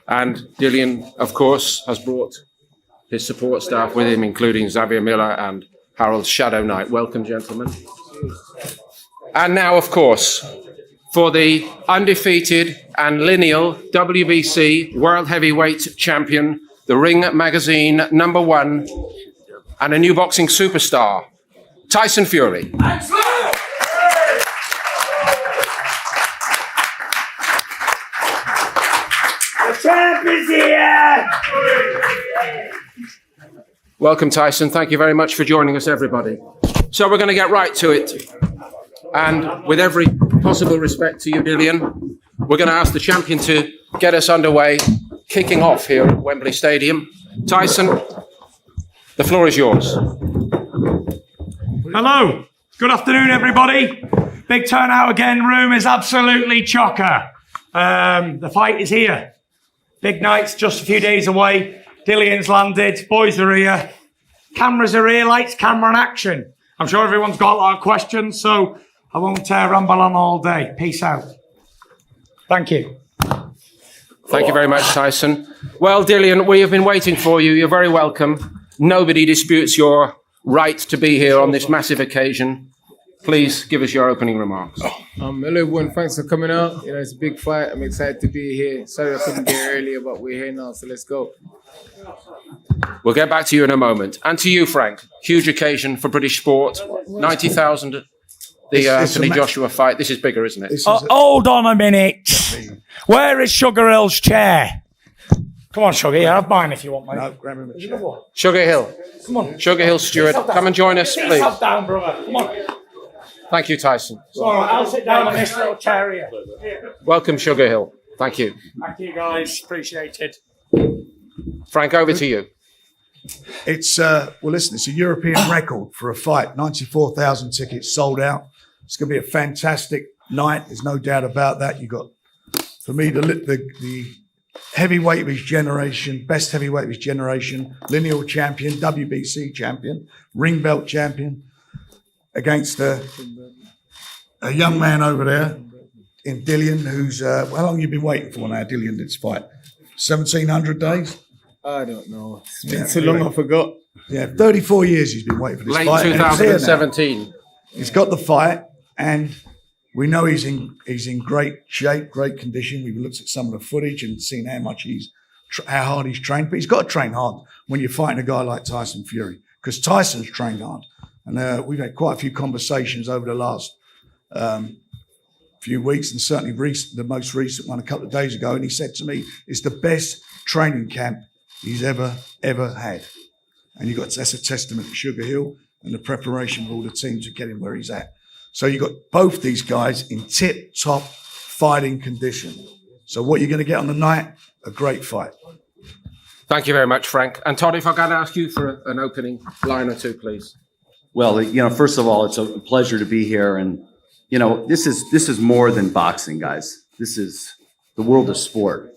And Dillian, of course, has brought his support staff with him, including Xavier Miller and Harold Shadow Knight. Welcome, gentlemen. And now, of course, for the undefeated and lineal WBC World Heavyweight Champion, the Ring Magazine #1, and a new boxing superstar, Tyson Fury. Champ is here! Welcome, Tyson. Thank you very much for joining us, everybody. So we're going to get right to it. And with every possible respect to you, Dillian, we're going to ask the champion to get us underway, kicking off here at Wembley Stadium. Tyson, the floor is yours. Hello. Good afternoon, everybody. Big turnout again. Room is absolutely chocker. The fight is here. Big night's just a few days away. Dillian's landed. Boys are here. Cameras are here. Lights, camera, and action. I'm sure everyone's got a lot of questions, so I won't ramble on all day. Peace out. Thank you. Thank you very much, Tyson. Well, Dillian, we have been waiting for you. You're very welcome. Nobody disputes your right to be here on this massive occasion. Please give us your opening remarks. Hello everyone, thanks for coming out. You know, it's a big fight. I'm excited to be here. Sorry I couldn't be here earlier, but we're here now, so let's go. We'll get back to you in a moment. And to you, Frank, huge occasion for British sport. 90,000, the Anthony Joshua fight. This is bigger, isn't it? Hold on a minute. Where is Sugar Hill's chair? Come on, Sugar. You have mine if you want, mate. No, grab him a chair. Sugar Hill. Come on. Sugar Hill steward, come and join us, please. Sit down, brother. Come on. Thank you, Tyson. All right, I'll sit down on this little chair here. Welcome, Sugar Hill. Thank you. Thank you, guys. Appreciate it. Frank, over to you. It's well, listen, it's a European record for a fight. 94,000 tickets sold out. It's going to be a fantastic night. There's no doubt about that. You got, for me, the heavyweight of his generation, best heavyweight of his generation, lineal champion, WBC champion, ring belt champion, against a young man over there in Dillian, who's how long have you been waiting for now, Dillian, this fight? 1,700 days? I don't know. It's been so long I forgot. Yeah, 34 years he's been waiting for this Late fight. 2017. He's got the fight, and we know he's in great shape, great condition. We've looked at some of the footage and seen how much how hard he's trained. But he's got to train hard when you're fighting a guy like Tyson Fury, because Tyson's trained hard. And we've had quite a few conversations over the last few weeks, and certainly the most recent one a couple of days ago. And he said to me, it's the best training camp he's ever had. And that's a testament to Sugar Hill and the preparation of all the team to get him where he's at. So you've got both these guys in tip-top fighting condition. So what you're going to get on the night, a great fight. Thank you very much, Frank. And Todd, if I can ask you for an opening line or two, please. Well, you know, first of all, it's a pleasure to be here. And, you know, this is more than boxing, guys. This is the world of sport.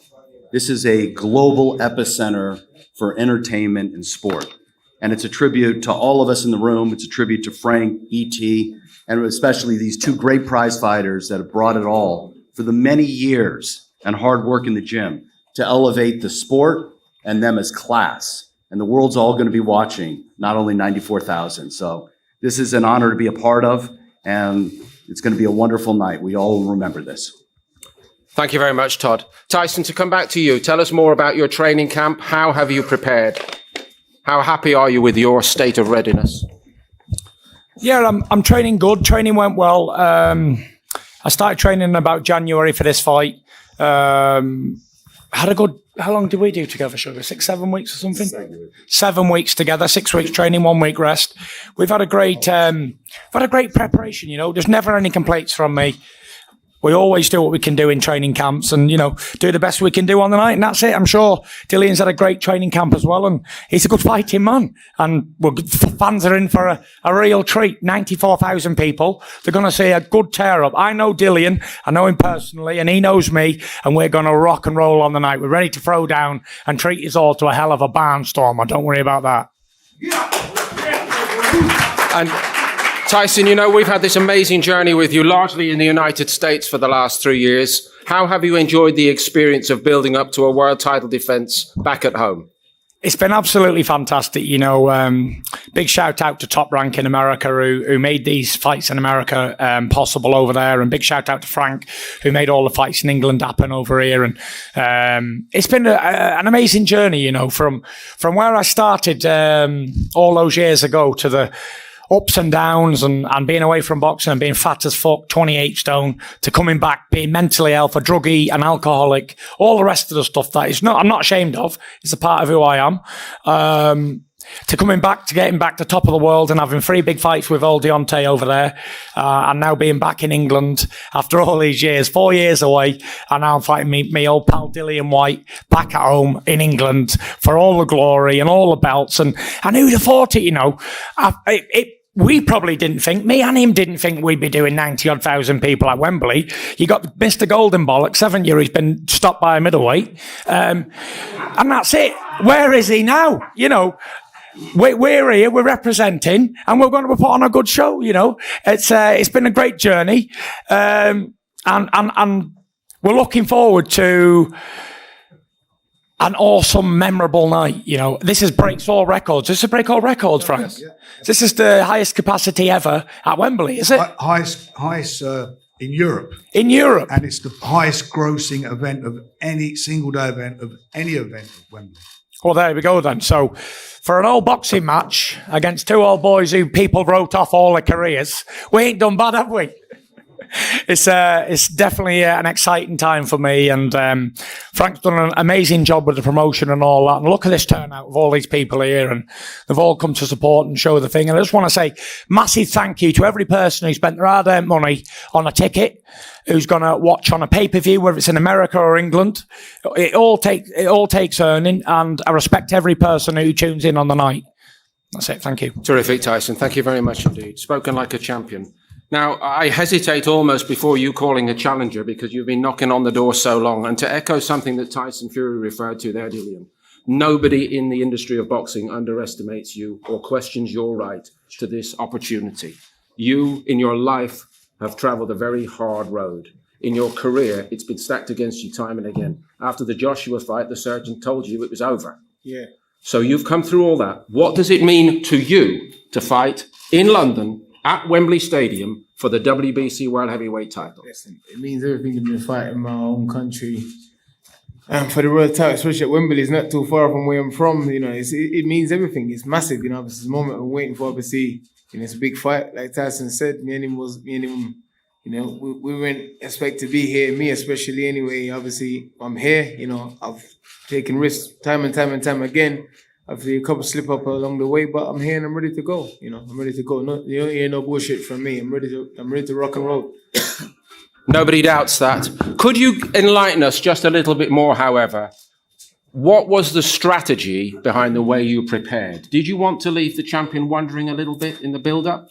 This is a global epicenter for entertainment and sport. And it's a tribute to all of us in the room. It's a tribute to Frank, E.T., and especially these two great prize fighters that have brought it all for the many years and hard work in the gym to elevate the sport and them as class. And the world's all going to be watching, not only 94,000. So this is an honor to be a part of, and it's going to be a wonderful night. We all will remember this. Thank you very much, Todd. Tyson, to come back to you, tell us more about your training camp. How have you prepared? How happy are you with your state of readiness? Yeah, I'm training good. Training went well. I started training in about January for this fight. Had a good, how long did we do together, Sugar? 6, 7 weeks or something? 7 weeks together, 6 weeks training, 1 week rest. We've had a great preparation, you know. There's never any complaints from me. We always do what we can do in training camps and, you know, do the best we can do on the night. And that's it. I'm sure Dillian's had a great training camp as well. And he's a good fighting man. And fans are in for a real treat. 94,000 people. They're going to see a good tear up. I know Dillian. I know him personally and he knows me. And we're going to rock and roll on the night. We're ready to throw down and treat us all to a hell of a barnstormer. Don't worry about that. And Tyson, you know, we've had this amazing journey with you, largely in the United States for the last 3 years. How have you enjoyed the experience of building up to a world title defense back at home? It's been absolutely fantastic. You know, big shout out to Top Rank in America who made these fights in America possible over there, and big shout out to Frank who made all the fights in England happen over here. And it's been an amazing journey, you know, from where I started all those years ago to the ups and downs and being away from boxing and being fat as fuck, 28 stone, to coming back, being mentally ill, for druggie and alcoholic, all the rest of the stuff that I'm not ashamed of. It's a part of who I am. To coming back, to getting back to top of the world and having 3 big fights with old Deontay over there, and now being back in England after all these years, 4 years away, and now I'm fighting me old pal Dillian Whyte back at home in England for all the glory and all the belts. And who'd have thought it, you know? We probably didn't think, me and him didn't think we'd be doing 90-odd thousand people at Wembley. You got Mr. Golden Bollocks, 7 years, he's been stopped by a middleweight. And that's it. Where is he now? You know, we're here, we're representing, and we're going to put on a good show, you know. It's been a great journey. And we're looking forward to an awesome, memorable night. You know, this breaks all records. This is break all records, Frank. Yeah. This is the highest capacity ever at Wembley, is it? Highest in Europe. In Europe. And it's the highest grossing event of any single day event of any event at Wembley. Well, there we go then. So, for an old boxing match against 2 old boys who people wrote off all their careers, we ain't done bad, have we? It's definitely an exciting time for me, and Frank's done an amazing job with the promotion and all that. And look at this turnout of all these people here, and they've all come to support and show the thing. And I just want to say massive thank you to every person who spent their hard-earned money on a ticket, who's going to watch on a pay-per-view, whether it's in America or England. It all takes earning, and I respect every person who tunes in on the night. That's it. Thank you. Terrific, Tyson. Thank you very much indeed. Spoken like a champion. Now, I hesitate almost before you calling a challenger because you've been knocking on the door so long. And to echo something that Tyson Fury referred to there, Dillian, nobody in the industry of boxing underestimates you or questions your right to this opportunity. You, in your life, have traveled a very hard road. In your career, it's been stacked against you time and again. After the Joshua fight, the surgeon told you it was over. Yeah. So you've come through all that. What does it mean to you to fight in London at Wembley Stadium for the WBC World Heavyweight title? Listen, it means everything to be fighting in my own country. And for the world title, especially at Wembley, it's not too far from where I'm from. You know, it means everything. It's massive. You know, it's a moment I'm waiting for. Obviously, you know, it's a big fight. Like Tyson said, me and him, you know, we weren't expect to be here. Me especially, anyway. Obviously, I'm here. You know, I've taken risks time and time again. Obviously, a couple slip up along the way, but I'm here and I'm ready to go. You know, I'm ready to go. No, you don't hear no bullshit from me. I'm ready to rock and roll. Nobody doubts that. Could you enlighten us just a little bit more, however? What was the strategy behind the way you prepared? Did you want to leave the champion wondering a little bit in the build-up?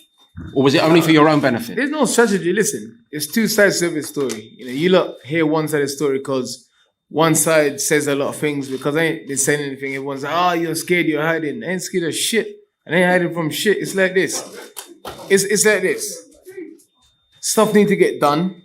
Or was it only for your own benefit? There's no strategy. Listen, there's 2 sides of the story. You know, you lot hear one side of the story because one side says a lot of things, because I ain't been saying anything. Everyone's like, oh, you're scared, you're hiding. I ain't scared of shit. I ain't hiding from shit. It's like this. It's like this. Stuff need to get done.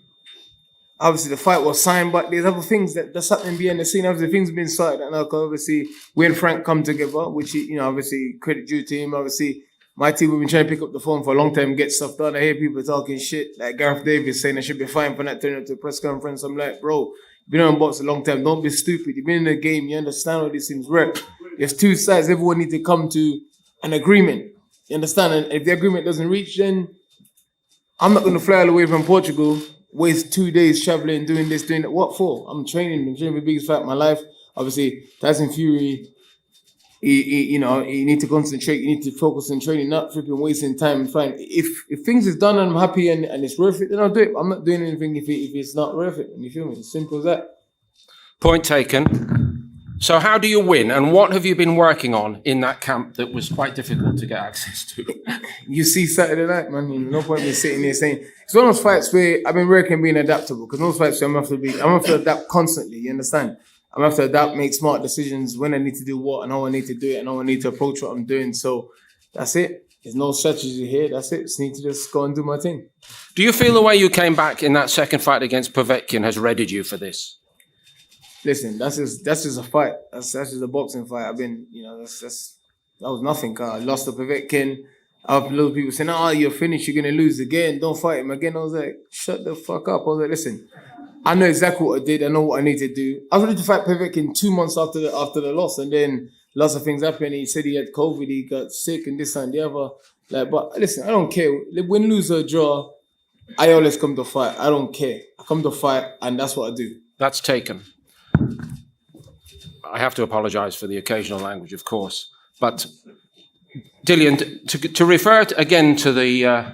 Obviously, the fight was signed, but there's other things that's happening behind the scene. Obviously, things been started. And obviously, we and Frank come together, which, you know, obviously, credit due to him. Obviously, my team, we've been trying to pick up the phone for a long time and get stuff done. I hear people talking shit, like Gareth Davis saying I should be fine for not turning up to a press conference. I'm like, bro, you've been on box a long time. Don't be stupid. You've been in the game. You understand how these things work. There's 2 sides. Everyone needs to come to an agreement. You understand? And if the agreement doesn't reach, then I'm not going to fly all the way from Portugal, waste 2 days traveling, doing this, doing that. What for? I'm training for the biggest fight of my life. Obviously, Tyson Fury, you need to concentrate. You need to focus on training, not flipping wasting time and flying. If things is done and I'm happy and it's worth it, then I'll do it. I'm not doing anything if it's not worth it. You feel me? It's simple as that. Point taken. So how do you win? And what have you been working on in that camp that was quite difficult to get access to? You see Saturday night, man. No point in me sitting there saying it's one of those fights where I've been working being adaptable, because those fights where I'm gonna have to adapt constantly. You understand? I'm gonna have to adapt, make smart decisions when I need to do what and how I need to do it and how I need to approach what I'm doing. So that's it. there's no strategy here. That's it. Just need to just go and do my thing. Do you feel the way you came back in that second fight against Povetkin has readied you for this? Listen, that's just a fight. That's just a boxing fight. I've been, that was nothing. I lost to Povetkin. I have little people saying, "Oh, you're finished. You're gonna lose again. Don't fight him again." I was like, "Shut the fuck up." I was like, "Listen, I know exactly what I did. I know what I need to do." I was ready to fight Povetkin 2 months after the loss, and then lots of things happened. He said he had COVID. He got sick, and this and the other. Like, but listen, I don't care. Win, lose or draw, I always come to fight. I don't care. I come to fight, and that's what I do. That's taken. I have to apologise for the occasional language, of course. But, Dillian, to refer again to the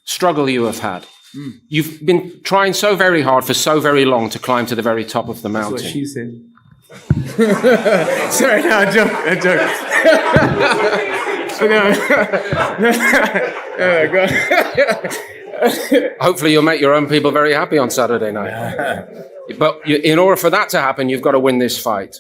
struggle you have had, you've been trying so very hard for so very long to climb to the very top of the mountain. That's what she said. Sorry, no, I joke. Hopefully you'll make your own people very happy on Saturday night. But in order for that to happen, you've got to win this fight.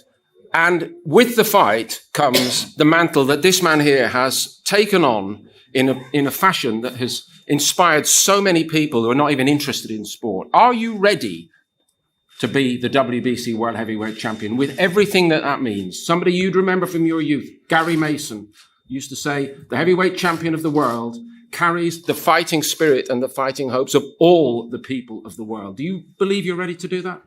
And with the fight comes the mantle that this man here has taken on in a fashion that has inspired so many people who are not even interested in sport. Are you ready to be the WBC World Heavyweight Champion with everything that means? Somebody you'd remember from your youth, Gary Mason, used to say, the heavyweight champion of the world carries the fighting spirit and the fighting hopes of all the people of the world. Do you believe you're ready to do that?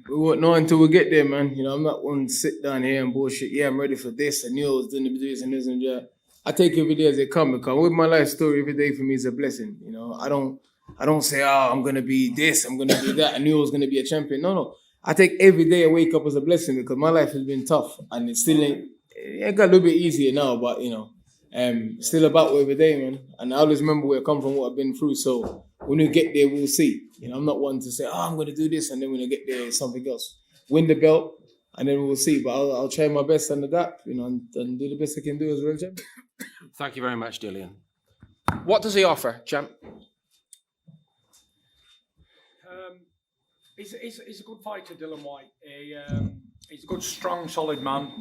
We won't know until we get there, man. I'm not one to sit down here and bullshit. Yeah, I'm ready for this. I knew I was doing this and this and that. I take every day as they come, because with my life story, every day for me is a blessing. I don't say, "Oh, I'm gonna be this, I'm gonna be that. I knew I was gonna be a champion." No. I take every day I wake up as a blessing, because my life has been tough, and it still ain't. It got a little bit easier now, but still about every day, man. And I always remember where I come from, what I've been through. So when we get there, we'll see. I'm not one to say, "Oh, I'm gonna do this," and then when I get there, it's something else. Win the belt, and then we'll see. But I'll try my best and adapt, and do the best I can do as well, champ. Thank you very much, Dillian. What does he offer, champ? He's a good fighter, Dillian Whyte. He's a good, strong, solid man.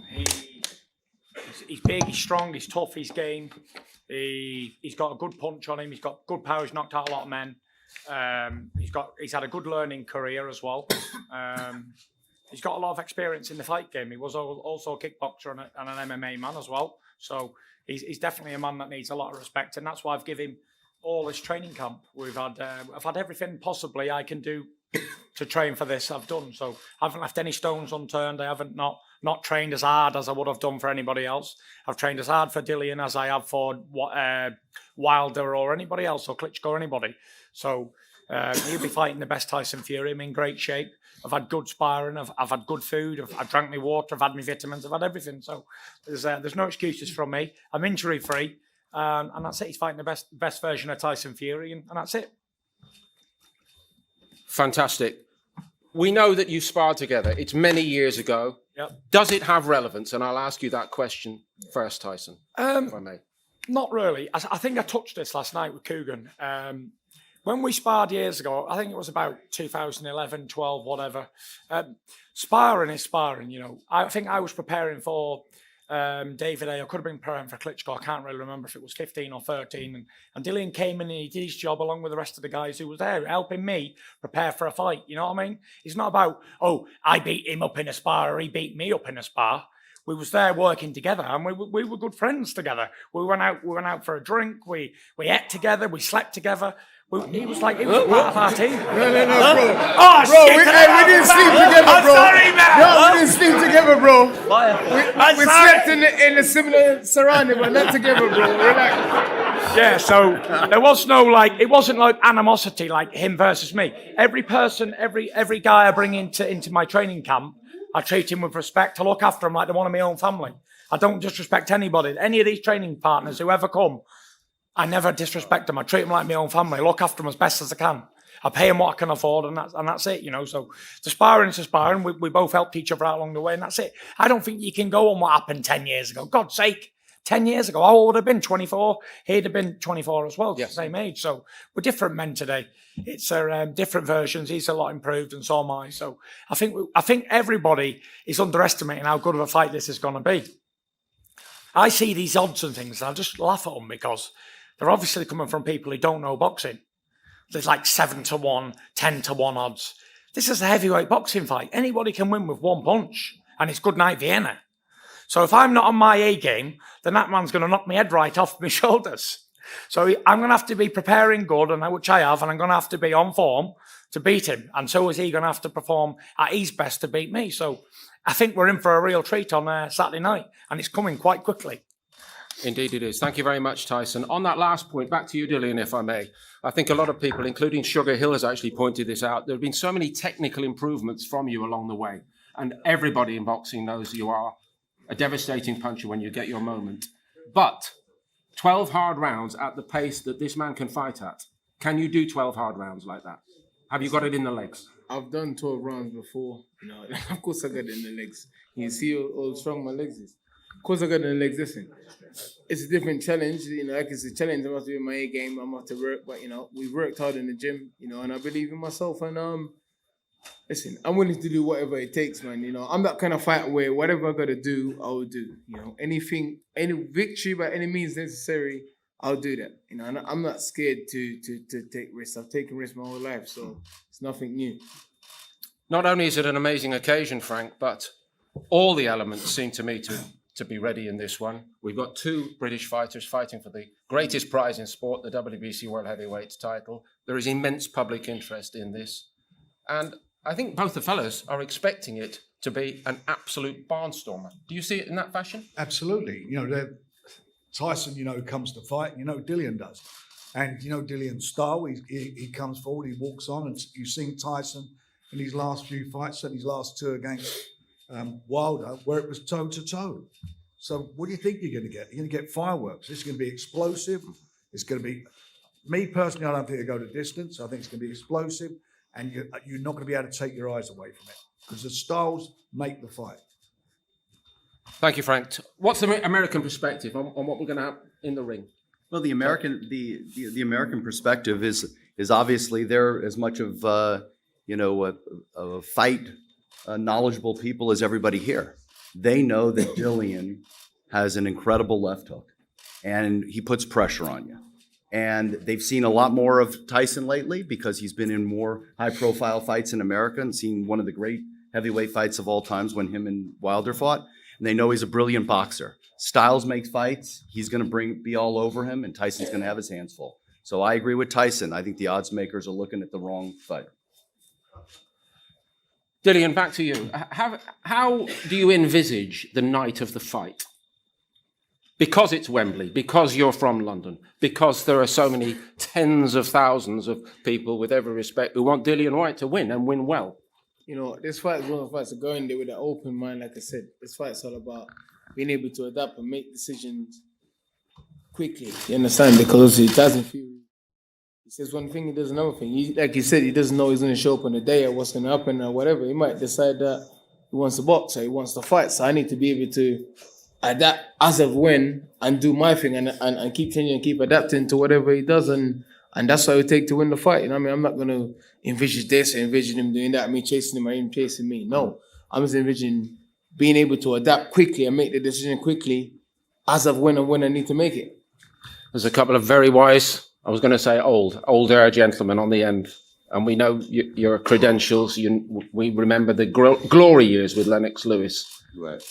He's big, he's strong, he's tough, he's game. He's got a good punch on him. He's got good power. He's knocked out a lot of men. He's had a good learning career as well. He's got a lot of experience in the fight game. He was also a kickboxer and an MMA man as well. So he's definitely a man that needs a lot of respect, and that's why I've given him all this training camp. I've had everything possibly I can do to train for this. I've done, so I haven't left any stones unturned. I haven't not trained as hard as I would have done for anybody else. I've trained as hard for Dillian as I have for Wilder or anybody else, or Klitschko or anybody. So he'll be fighting the best Tyson Fury. I'm in great shape. I've had good sparring. I've had good food. I've drank my water. I've had my vitamins. I've had everything. So there's no excuses from me. I'm injury free, and that's it. He's fighting the best version of Tyson Fury, and that's it. Fantastic. We know that you sparred together. It's many years ago. Yep. Does it have relevance? And I'll ask you that question first, Tyson, if I may. Not really. I think I touched this last night with Coogan. When we sparred years ago, I think it was about 2011, 12, whatever. Sparring is sparring, I think I was preparing for David A. I could have been preparing for Klitschko. I can't really remember if it was 15 or 13. And Dillian came in and he did his job along with the rest of the guys who was there, helping me prepare for a fight. You know what I mean? It's not about, I beat him up in a spar or he beat me up in a spar. We was there working together, and we were good friends together. We went out for a drink. We ate together. We slept together. He was part of our team. No, bro. Oh, Bro, shit, we didn't sleep together, bro. I'm sorry, man. No, we didn't sleep together, bro. We slept in a similar surrounding, but not together, bro. Relax. Yeah, so there was no it wasn't like animosity like him versus me. Every person, every guy I bring into my training camp, I treat him with respect. I look after them like they're one of my own family. I don't disrespect anybody. Any of these training partners who ever come, I never disrespect them. I treat them like my own family. I look after them as best as I can. I pay them what I can afford, and that's it, So the sparring is sparring. We both helped each other out along the way, and that's it. I don't think you can go on what happened 10 years ago. God's sake, 10 years ago, how old would I have been? 24. He'd have been 24 as well, yes. The same age. So we're different men today. It's different versions. He's a lot improved, and so am I. So I think everybody is underestimating how good of a fight this is going to be. I see these odds and things, and I just laugh at them because they're obviously coming from people who don't know boxing. There's like 7-1, 10-1 odds. This is a heavyweight boxing fight. Anybody can win with one punch, and it's good night Vienna. So if I'm not on my A game, then that man's going to knock my head right off my shoulders. So I'm going to have to be preparing good, and which I have, and I'm going to have to be on form to beat him. And so is he going to have to perform at his best to beat me. So I think we're in for a real treat on Saturday night, and it's coming quite quickly. Indeed it is. Thank you very much, Tyson. On that last point, back to you, Dillian, if I may. I think a lot of people, including Sugar Hill, has actually pointed this out. There have been so many technical improvements from you along the way, and everybody in boxing knows you are a devastating puncher when you get your moment. But 12 hard rounds at the pace that this man can fight at, can you do 12 hard rounds like that? Have you got it in the legs? I've done 12 rounds before. Of course I got it in the legs. You see how strong my legs is. Of course I got it in the legs. Listen, it's a different challenge. Like it's a challenge. I must be in my A game. I must have work. But, we've worked hard in the gym, and I believe in myself. And, listen, I'm willing to do whatever it takes, man. I'm that kind of fighter where whatever I got to do, I will do. Anything, any victory by any means necessary, I'll do that. And I'm not scared to take risks. I've taken risks my whole life, so it's nothing new. Not only is it an amazing occasion, Frank, but all the elements seem to me to be ready in this one. We've got two British fighters fighting for the greatest prize in sport, the WBC World Heavyweight title. There is immense public interest in this. And I think both the fellas are expecting it to be an absolute barnstormer. Do you see it in that fashion? Absolutely. Tyson, comes to fight, Dillian does. And, Dillian's style, he comes forward, he walks on, and you've seen Tyson in his last few fights, certainly his last two against Wilder, where it was toe-to-toe. So what do you think you're going to get? You're going to get fireworks. This is going to be explosive. It's going to be, me personally, I don't think it'll go to distance. I think it's going to be explosive, and you're not going to be able to take your eyes away from it because the styles make the fight. Thank you, Frank. What's the American perspective on what we're going to have in the ring? Well, the American perspective is obviously they're as much of a fight knowledgeable people as everybody here. They know that Dillian has an incredible left hook, and he puts pressure on you. And they've seen a lot more of Tyson lately because he's been in more high-profile fights in America and seen one of the great heavyweight fights of all times when him and Wilder fought. And they know he's a brilliant boxer. Styles makes fights. He's going to be all over him, and Tyson's going to have his hands full. So I agree with Tyson. I think the odds makers are looking at the wrong fight. Dillian, back to you. How do you envisage the night of the fight? Because it's Wembley, because you're from London, because there are so many tens of thousands of people, with every respect, who want Dillian Whyte to win and win well. This fight is one of the fights to go in there with an open mind, like I said. This fight's all about being able to adapt and make decisions quickly. You understand? Because he doesn't feel. He says one thing, he does another thing. Like he said, he doesn't know he's going to show up on the day or what's going to happen or whatever. He might decide that he wants to box or he wants to fight. So I need to be able to adapt as of when and do my thing and keep changing and keep adapting to whatever he does. And that's what it would take to win the fight. I'm not going to envision this or envision him doing that, me chasing him or him chasing me. No, I'm just envisioning being able to adapt quickly and make the decision quickly as of when and when I need to make it. There's a couple of very wise, I was going to say older gentlemen on the end. And we know your credentials. We remember the glory years with Lennox Lewis. Right.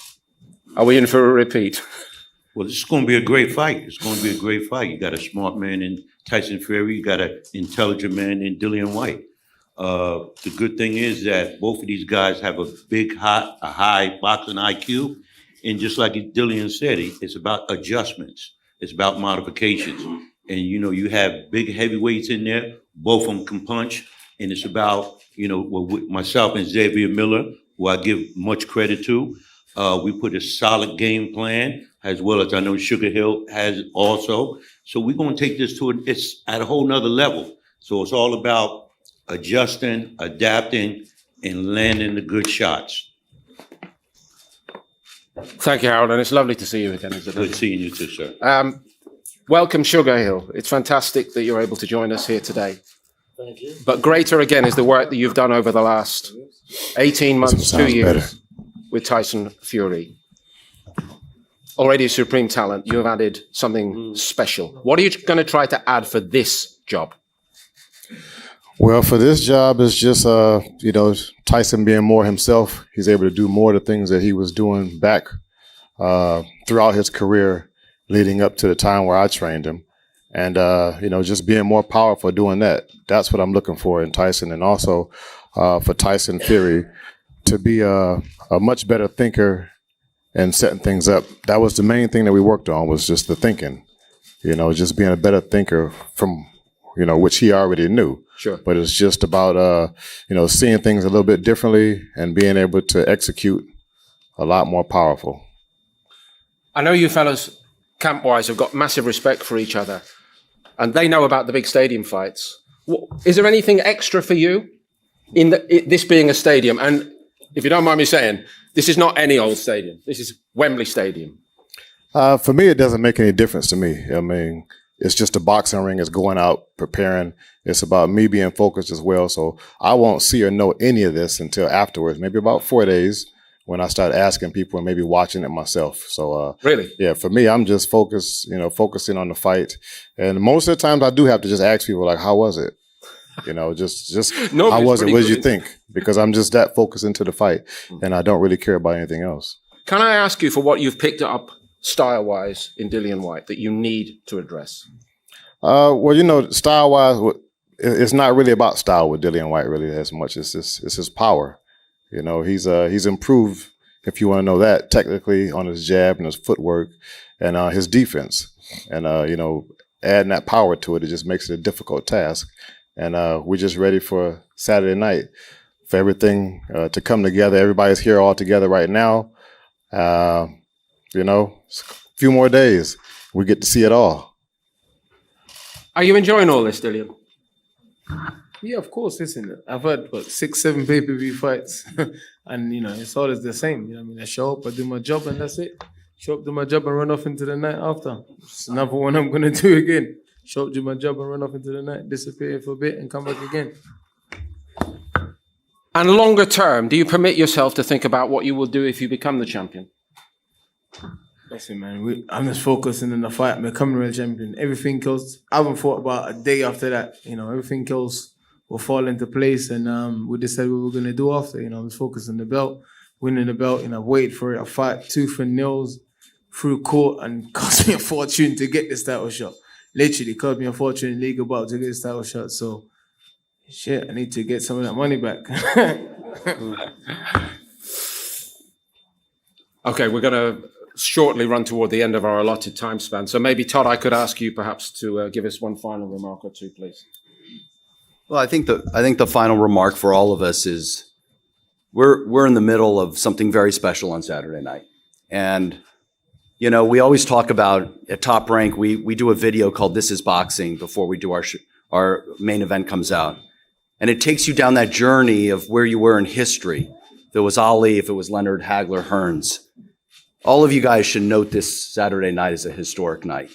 Are we in for a repeat? Well, this is going to be a great fight. It's going to be a great fight. You got a smart man in Tyson Fury. You got an intelligent man in Dillian Whyte. The good thing is that both of these guys have a high boxing IQ. And just like Dillian said, it's about adjustments. It's about modifications. And, you have big heavyweights in there. Both of them can punch. And it's about, with myself and Xavier Miller, who I give much credit to. We put a solid game plan, as well as I know Sugar Hill has also. So we're going to take this it's at a whole nother level. So it's all about adjusting, adapting, and landing the good shots. Thank you, Harold, and it's lovely to see you again. Good seeing you too, sir. Welcome, Sugar Hill. It's fantastic that you're able to join us here today. Thank you. But greater again is the work that you've done over the last 18 months, 2 years with Tyson Fury. already a supreme talent, you have added something special. What are you going to try to add for this job? Well, for this job, it's just, Tyson being more himself. He's able to do more of the things that he was doing back throughout his career leading up to the time where I trained him. And, just being more powerful doing that. That's what I'm looking for in Tyson. And also for Tyson Fury to be a much better thinker and setting things up. That was the main thing that we worked on, was just the thinking, just being a better thinker from, which he already knew. Sure. But it's just about, seeing things a little bit differently and being able to execute a lot more powerful. I know you fellas, camp-wise, have got massive respect for each other, and they know about the big stadium fights. Is there anything extra for you in this being a stadium? And if you don't mind me saying, this is not any old stadium. This is Wembley Stadium. For me, it doesn't make any difference to me. I mean, it's just a boxing ring. It's going out, preparing. It's about me being focused as well. So I won't see or know any of this until afterwards, maybe about 4 days, when I start asking people and maybe watching it myself. So Really? Yeah, for me, I'm just focusing on the fight. And most of the times I do have to just ask people, like, how was it? Just how was it? What did you think? Because I'm just that focused into the fight, and I don't really care about anything else. Can I ask you for what you've picked up style-wise in Dillian Whyte that you need to address? Style-wise, it's not really about style with Dillian Whyte really as much as it's his power. He's improved, if you want to know that, technically on his jab and his footwork and his defense. And, adding that power to it, it just makes it a difficult task. And we're just ready for Saturday night for everything to come together. Everybody's here all together right now. A few more days, we get to see it all. Are you enjoying all this, Dillian? Yeah, of course. Listen, I've had 6, 7 pay-per-view fights, and it's always the same. I show up, I do my job, and that's it. Show up, do my job, and run off into the night after. It's another one I'm gonna do again. Show up, do my job, and run off into the night, disappear for a bit, and come back again. And longer term, do you permit yourself to think about what you will do if you become the champion? Listen, man, I'm just focusing on the fight. I'm becoming real champion. Everything else, I haven't thought about a day after that. Everything else will fall into place, and we decided what we're going to do after. I'm just focused on the belt, winning the belt, and I waited for it. I fought tooth and nails through court, and cost me a fortune to get this title shot. Literally cost me a fortune in legal bout to get this title shot. So, shit, I need to get some of that money back. Okay, we're going to shortly run toward the end of our allotted time span. So maybe, Todd, I could ask you perhaps to give us one final remark or two, please. Well, I think the final remark for all of us is we're in the middle of something very special on Saturday night. And, we always talk about at Top Rank, we do a video called This Is Boxing before we do our main event comes out. And it takes you down that journey of where you were in history. If it was Ali, if it was Leonard, Hagler, Hearns. All of you guys should note this Saturday night as a historic night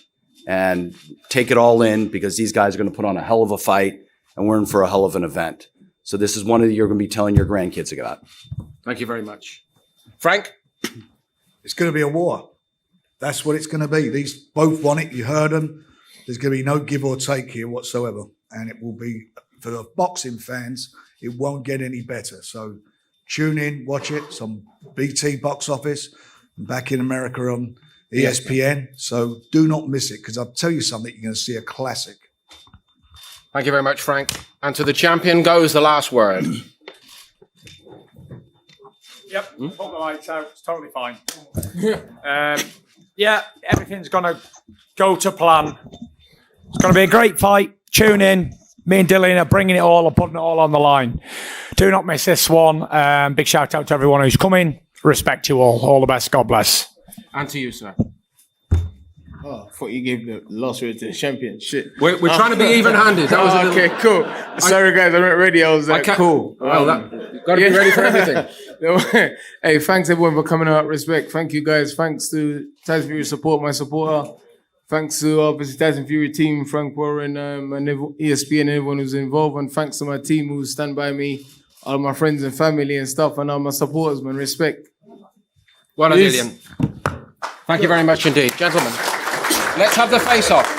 and take it all in, because these guys are going to put on a hell of a fight and we're in for a hell of an event. So this is one that you're going to be telling your grandkids about. Thank you very much. Frank? It's going to be a war. That's what it's going to be. These both want it. You heard them. There's going to be no give or take here whatsoever. And it will be, for the boxing fans, it won't get any better. So tune in, watch it. It's on BT Box Office. Back in America on ESPN. So do not miss it, because I'll tell you something, you're going to see a classic. Thank you very much, Frank. And to the champion goes the last word. Yep, put the lights out. It's totally fine. Everything's going to go to plan. It's going to be a great fight. Tune in. Me and Dillian are bringing it all and putting it all on the line. Do not miss this one. Big shout out to everyone who's coming. Respect you all. All the best. God bless. And to you, sir. Oh, I thought you gave the loss rate to the champion. Shit. We're trying to be even-handed. That was a little... Okay, cool. Sorry, guys. I wasn't ready. I was like, cool. Well, you've got to be ready for everything. Hey, thanks everyone for coming out. Respect. Thank you, guys. Thanks to Tyson Fury support, my supporter. Thanks to obviously Tyson Fury team, Frank Warren, and ESPN and everyone who's involved. And thanks to my team who stand by me, all my friends and family and stuff, and all my supporters, man. Respect. Well done, Dillian. Thank you very much indeed. Gentlemen, let's have the face-off.